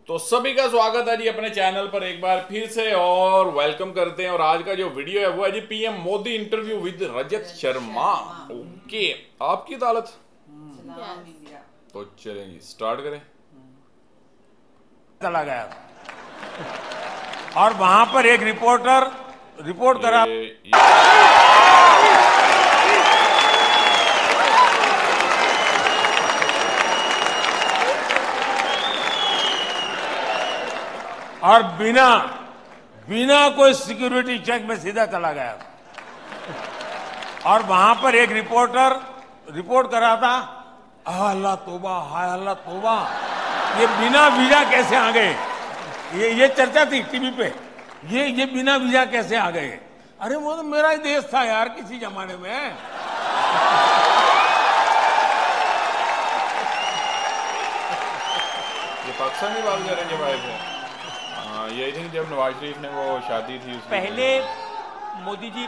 तो सभी का स्वागत है जी अपने चैनल पर एक बार फिर से और वेलकम करते हैं। और आज का जो वीडियो है वो है जी PM Modi interview with Rajat Sharma. Okay, Aapki Adalat तो चलें जी, स्टार्ट करें। चला गया और वहां पर एक रिपोर्टर रिपोर्ट करा। और बिना कोई सिक्योरिटी चेक में सीधा चला गया और वहां पर एक रिपोर्टर रिपोर्ट कर रहा था। अल्लाह तौबा, हाय अल्लाह तौबा, ये बिना वीजा कैसे आ गए? ये चर्चा थी टीवी पे। ये बिना वीजा कैसे आ गए? अरे वो तो मेरा ही देश था यार किसी जमाने में। ये पाकिस्तान की बात कर रहे हैं भाई से। ये थिंक जब नवाज शरीफ ने वो शादी थी पहले मोदी जी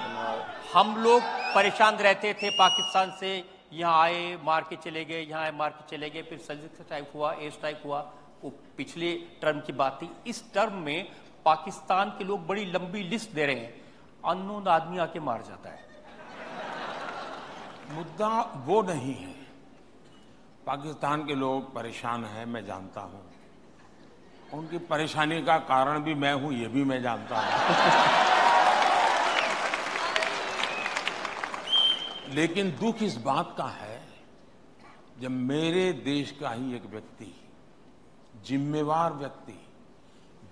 हम लोग परेशान रहते थे पाकिस्तान से, यहाँ आए मार के चले गए, यहाँ आए मार के चले गए, फिर सर्जिकल स्ट्राइक हुआ, एयर स्ट्राइक हुआ। वो पिछले टर्म की बात थी। इस टर्म में पाकिस्तान के लोग बड़ी लंबी लिस्ट दे रहे हैं, अननोन आदमी आके मार जाता है। मुद्दा वो नहीं है। पाकिस्तान के लोग परेशान हैं, मैं जानता हूं। उनकी परेशानी का कारण भी मैं हूं, ये भी मैं जानता हूं। लेकिन दुख इस बात का है जब मेरे देश का ही एक व्यक्ति, जिम्मेवार व्यक्ति,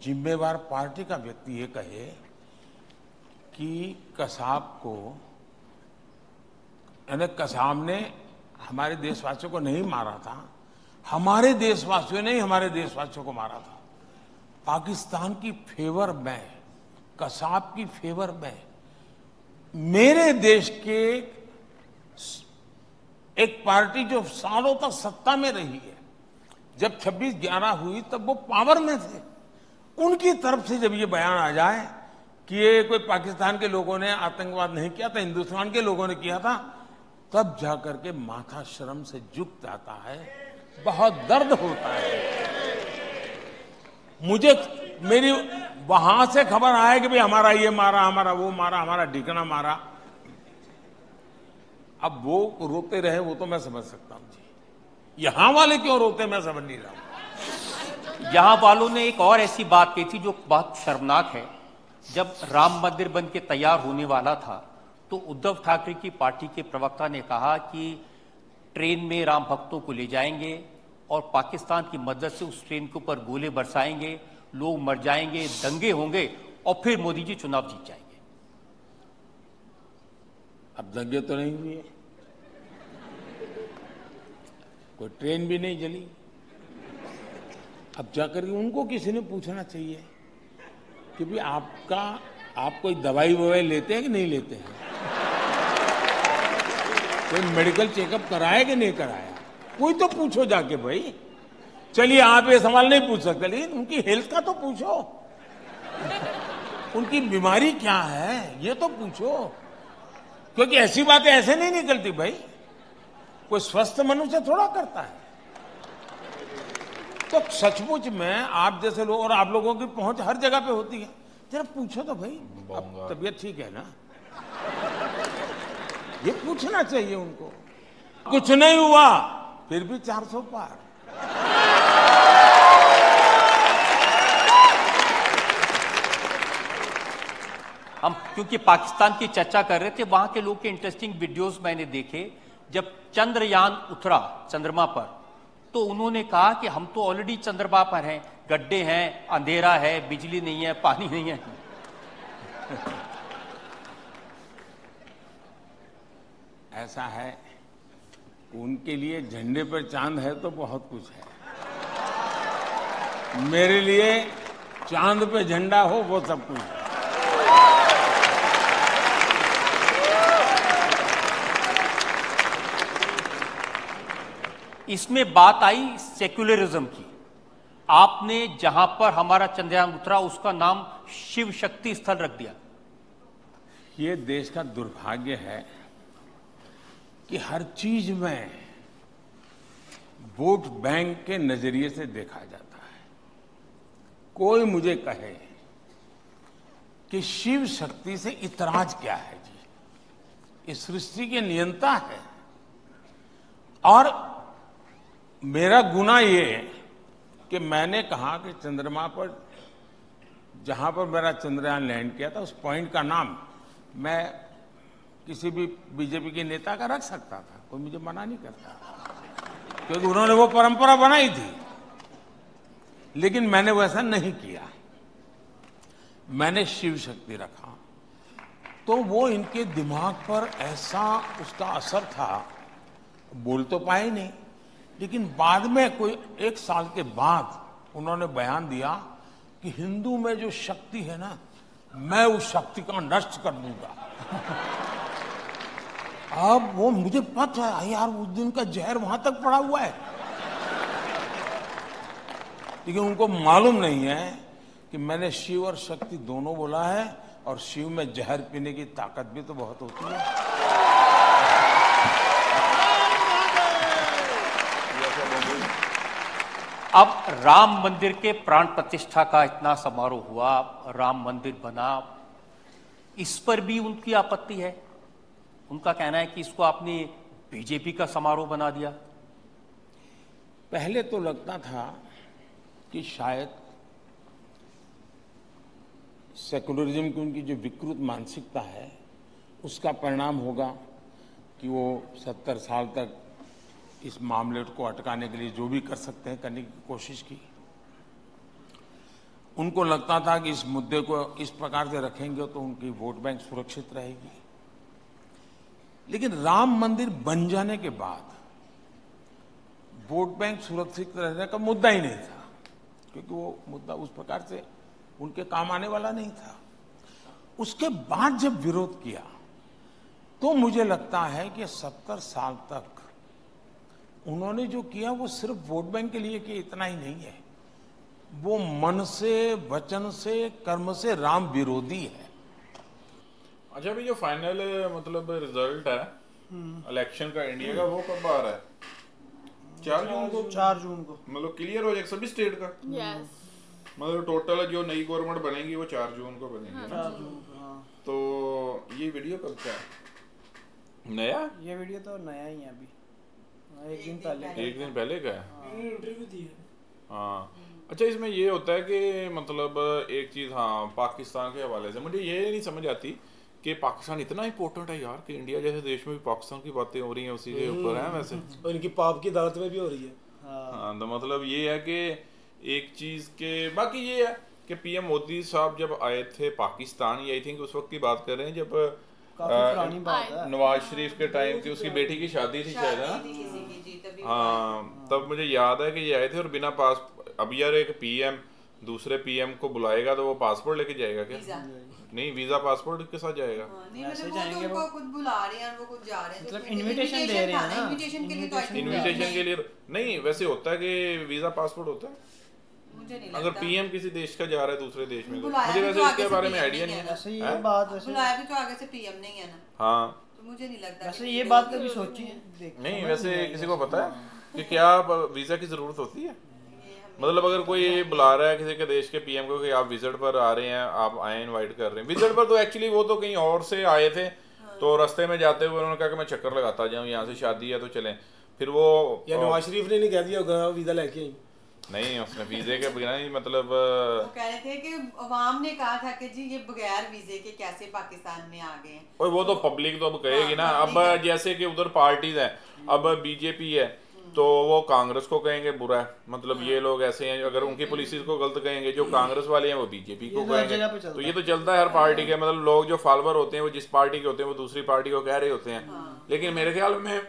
जिम्मेवार पार्टी का व्यक्ति ये कहे कि कसाब को, यानी कसाब ने हमारे देशवासियों को नहीं मारा था, हमारे देशवासियों ने ही हमारे देशवासियों को मारा था। पाकिस्तान की फेवर में, कसाब की फेवर में, मेरे देश के एक पार्टी जो सालों तक सत्ता में रही है, जब 26/11 हुई तब वो पावर में थे, उनकी तरफ से जब ये बयान आ जाए कि ये कोई पाकिस्तान के लोगों ने आतंकवाद नहीं किया था, हिंदुस्तान के लोगों ने किया था, तब जाकर के माथा शर्म से झुक जाता है, बहुत दर्द होता है। मुझे मेरी वहां से खबर आए कि भाई हमारा ये मारा, हमारा वो मारा, हमारा ठिकाना मारा। अब वो रोते रहे वो तो मैं समझ सकता हूं जी, यहां वाले क्यों रोते मैं समझ नहीं रहा। यहां वालों ने एक और ऐसी बात कही थी जो बहुत शर्मनाक है। जब राम मंदिर बन के तैयार होने वाला था तो उद्धव ठाकरे की पार्टी के प्रवक्ता ने कहा कि ट्रेन में राम भक्तों को ले जाएंगे और पाकिस्तान की मदद से उस ट्रेन के ऊपर गोले बरसाएंगे, लोग मर जाएंगे, दंगे होंगे और फिर मोदी जी चुनाव जीत जाएंगे। अब दंगे तो नहीं हुए, कोई ट्रेन भी नहीं चली। अब जाकर उनको किसी ने पूछना चाहिए कि भाई आप कोई दवाई ववाई लेते हैं कि नहीं लेते हैं? कोई मेडिकल चेकअप कराया कि नहीं कराया? कोई तो पूछो जाके भाई। चलिए आप ये सवाल नहीं पूछ सकते, लेकिन उनकी हेल्थ का तो पूछो, उनकी बीमारी क्या है ये तो पूछो, क्योंकि ऐसी बातें ऐसे नहीं निकलती भाई। कोई स्वस्थ मनुष्य थोड़ा करता है। तो सचमुच में आप जैसे लोग और आप लोगों की पहुंच हर जगह पे होती है, जरा पूछो तो भाई, अब तबीयत ठीक है ना? ये पूछना चाहिए उनको। कुछ नहीं हुआ फिर भी 400 पार। हम क्योंकि पाकिस्तान की चर्चा कर रहे थे, वहां के लोग के इंटरेस्टिंग वीडियोस मैंने देखे। जब चंद्रयान उतरा चंद्रमा पर तो उन्होंने कहा कि हम तो ऑलरेडी चंद्रमा पर हैं, गड्ढे हैं, अंधेरा है, बिजली नहीं है, पानी नहीं है। ऐसा है, उनके लिए झंडे पर चांद है तो बहुत कुछ है। मेरे लिए चांद पे झंडा हो वो सब कुछ है। इसमें बात आई सेक्युलरिज्म की। आपने जहां पर हमारा चंद्रयान उतरा उसका नाम शिव शक्ति स्थल रख दिया। ये देश का दुर्भाग्य है कि हर चीज में वोट बैंक के नजरिए से देखा जाता है। कोई मुझे कहे कि शिव शक्ति से इतराज क्या है जी, इस सृष्टि के नियंता है। और मेरा गुनाह ये कि मैंने कहा कि चंद्रमा पर जहां पर मेरा चंद्रयान लैंड किया था उस पॉइंट का नाम मैं किसी भी बीजेपी के नेता का रख सकता था, कोई मुझे मना नहीं करता, क्योंकि उन्होंने वो परंपरा बनाई थी। लेकिन मैंने वैसा नहीं किया, मैंने शिव शक्ति रखा। तो वो इनके दिमाग पर ऐसा उसका असर था, बोल तो पाए नहीं, लेकिन बाद में कोई 1 साल के बाद उन्होंने बयान दिया कि हिंदू में जो शक्ति है ना, मैं उस शक्ति को नष्ट कर दूंगा। अब वो मुझे पता है यार, उस दिन का जहर वहां तक पड़ा हुआ है, लेकिन उनको मालूम नहीं है कि मैंने शिव और शक्ति दोनों बोला है, और शिव में जहर पीने की ताकत भी तो बहुत होती है। अब राम मंदिर के प्राण प्रतिष्ठा का इतना समारोह हुआ, राम मंदिर बना, इस पर भी उनकी आपत्ति है। उनका कहना है कि इसको आपने बीजेपी का समारोह बना दिया। पहले तो लगता था कि शायद सेकुलरिज्म की उनकी जो विकृत मानसिकता है उसका परिणाम होगा कि वो 70 साल तक इस मामले को अटकाने के लिए जो भी कर सकते हैं करने की कोशिश की। उनको लगता था कि इस मुद्दे को इस प्रकार से रखेंगे तो उनकी वोट बैंक सुरक्षित रहेगी। लेकिन राम मंदिर बन जाने के बाद वोट बैंक सुरक्षित रहने का मुद्दा ही नहीं था, क्योंकि वो मुद्दा उस प्रकार से उनके काम आने वाला नहीं था। उसके बाद जब विरोध किया तो मुझे लगता है कि 70 साल तक उन्होंने जो किया वो सिर्फ वोट बैंक के लिए किया, इतना ही नहीं है, वो मन से, वचन से, कर्म से राम विरोधी है। अच्छा, अभी जो फाइनल मतलब रिजल्ट है इलेक्शन का इंडिया का, वो कब आ रहा है? 4 जून को। 4 जून को मतलब क्लियर हो जाएगा सभी स्टेट का। यस, मतलब टोटल जो नई गवर्नमेंट बनेगी वो 4 जून को बनेगी ना? 4 जून को, हाँ। तो ये वीडियो कब का है? नया? ये वीडियो तो नया ही है अभी, 1 दिन पहले। 1 दिन पहले का है। इंटरव्यू दी है। हाँ, अच्छा, इसमें ये होता है कि मतलब एक चीज़, हाँ, पाकिस्तान के हवाले से मुझे ये नहीं समझ आती कि पाकिस्तान इतना इंपॉर्टेंट है यार, कि इंडिया जैसे देश में भी पाकिस्तान की बातें हो रही हैं, उसी के ऊपर है वैसे, और इनकी पाप की अदालत में भी हो रही है। हाँ, तो मतलब ये है कि एक चीज़ के, बाकी ये है कि पीएम मोदी साहब जब आए थे पाकिस्तान, ये आई थिंक उस वक्त की बात कर रहे हैं जब काफी पुरानी बात है। नवाज शरीफ के टाइम की उसकी बेटी की शादी थी शायद, है ना? हाँ, तब मुझे याद है कि ये आए थे, और बिना पास, अब यार एक पीएम दूसरे पीएम को बुलाएगा तो वो पासपोर्ट लेके जाएगा क्या? नहीं, वीजा पासपोर्ट के साथ जाएगा। नहीं, मतलब वो तो उनको खुद बुला रहे हैं और वो खुद जा रहे हैं, मतलब इनविटेशन दे रहे हैं ना, इनविटेशन के लिए तो इनविटेशन के लिए नहीं, वैसे होता है कि वीजा पासपोर्ट होता है। मुझे नहीं अगर लगता पीएम किसी देश का जा रहा है दूसरे देश में, तो बुलाया मुझे भी वैसे तो इसके आगे बारे से में आइडिया नहीं PM है। ऐसे ये बात वैसे बुलाया भी तो आगे से पीएम नहीं है ना, हाँ, तो मुझे नहीं लगता वैसे ये बात कभी सोची है? नहीं, वैसे किसी को पता है कि क्या वीजा की जरूरत होती है? मतलब अगर कोई बुला रहा है किसी के देश के पीएम को कि आप विजिट पर आ रहे हैं, आप आए, इनवाइट कर रहे हैं विजिट पर, तो एक्चुअली वो तो कहीं और से आए थे, तो रास्ते में जाते हुए उन्होंने कहा कि मैं चक्कर लगाता जाऊँ, यहाँ से शादी है तो चलें, फिर वो या नवाज शरीफ ने नहीं कह दिया होगा वीजा लेके आई? नहीं, उसने वीजे के बिना ही, मतलब वो कह रहे थे कि अवाम ने कहा था कि जी ये बगैर वीजे के कैसे पाकिस्तान में आ गए हैं, और वो तो पब्लिक तो अब कहेगी ना। अब जैसे कि उधर पार्टीज हैं, अब बीजेपी है तो वो कांग्रेस को कहेंगे बुरा है, मतलब ये लोग ऐसे हैं, अगर उनकी पॉलिसीज को गलत कहेंगे, जो कांग्रेस वाले हैं वो बीजेपी को कहेंगे, तो ये तो चलता है हर पार्टी के, मतलब लोग जो फॉलोअर होते हैं वो जिस पार्टी के होते हैं वो दूसरी पार्टी को कह रहे होते हैं। लेकिन मेरे ख्याल में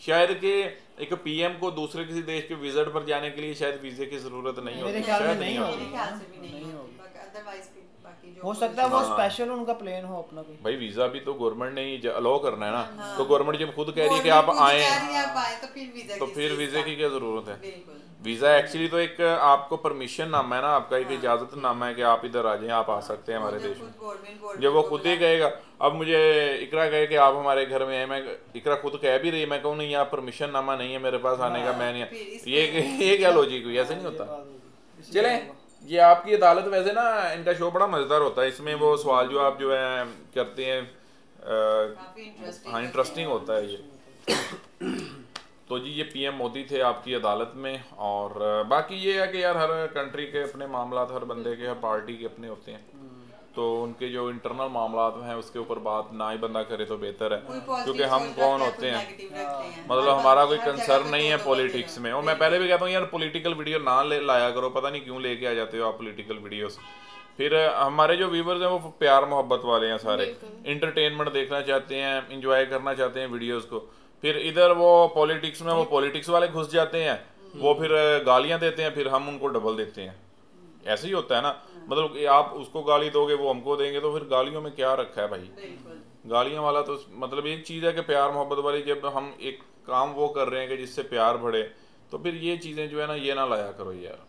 शायद कि एक पीएम को दूसरे किसी देश के विजिट पर जाने के लिए शायद वीजे की जरूरत नहीं होती, शायद नहीं होती। मेरे ख्याल से भी नहीं होगी, अदरवाइज बाकी जो हो सकता है वो स्पेशल उनका प्लेन हो अपना कोई। भाई वीजा भी तो गवर्नमेंट ने ही अलाउ करना है ना, तो गवर्नमेंट जब खुद कह रही है कि आप आए, तो फिर वीजे की क्या जरूरत है? वीजा एक्चुअली तो एक आपको परमिशन नामा है ना, आपका एक इजाजत नामा है कि आप इधर आ जाएं, आप आ सकते हैं हमारे देश में। जब वो खुद ही कहेगा, अब मुझे इकरा कहे कि आप हमारे घर में हैं, मैं इकरा खुद कह भी रही, मैं कहूँ नहीं आप परमिशन नामा नहीं है मेरे पास आने का, मैं नहीं, ये क्या लॉजिक हुई? ऐसे नहीं होता। चलें, ये आपकी अदालत वैसे ना, इनका शो बड़ा मजेदार होता है, इसमें वो सवाल जो आप जो है करते हैं काफी इंटरेस्टिंग हाँ इंटरेस्टिंग होता है ये। तो जी ये पीएम मोदी थे आपकी अदालत में। और बाकी ये है कि यार हर कंट्री के अपने मामला, हर बंदे के, हर पार्टी के अपने होते हैं, तो उनके जो इंटरनल मामला हैं उसके ऊपर बात ना ही बंदा करे तो बेहतर है, क्योंकि हम कौन होते हैं, मतलब हमारा कोई कंसर्न नहीं है पॉलिटिक्स में। और मैं पहले भी कहता हूँ यार पॉलिटिकल वीडियो ना ले लाया करो, पता नहीं क्यों लेके आ जाते हो आप पॉलिटिकल वीडियोस। फिर हमारे जो व्यूवर्स हैं वो प्यार मोहब्बत वाले हैं सारे, इंटरटेनमेंट देखना चाहते हैं, इंजॉय करना चाहते हैं वीडियोस को। फिर इधर वो पॉलिटिक्स में वो पॉलिटिक्स वाले घुस जाते हैं, वो फिर गालियां देते हैं, फिर हम उनको डबल देते हैं। ऐसे ही होता है ना, मतलब कि आप उसको गाली दोगे वो हमको देंगे, तो फिर गालियों में क्या रखा है भाई। गालियां वाला तो मतलब एक चीज़ है कि प्यार मोहब्बत वाली, जब हम एक काम वो कर रहे हैं कि जिससे प्यार बढ़े, तो फिर ये चीज़ें जो है ना ये ना लाया करो यार।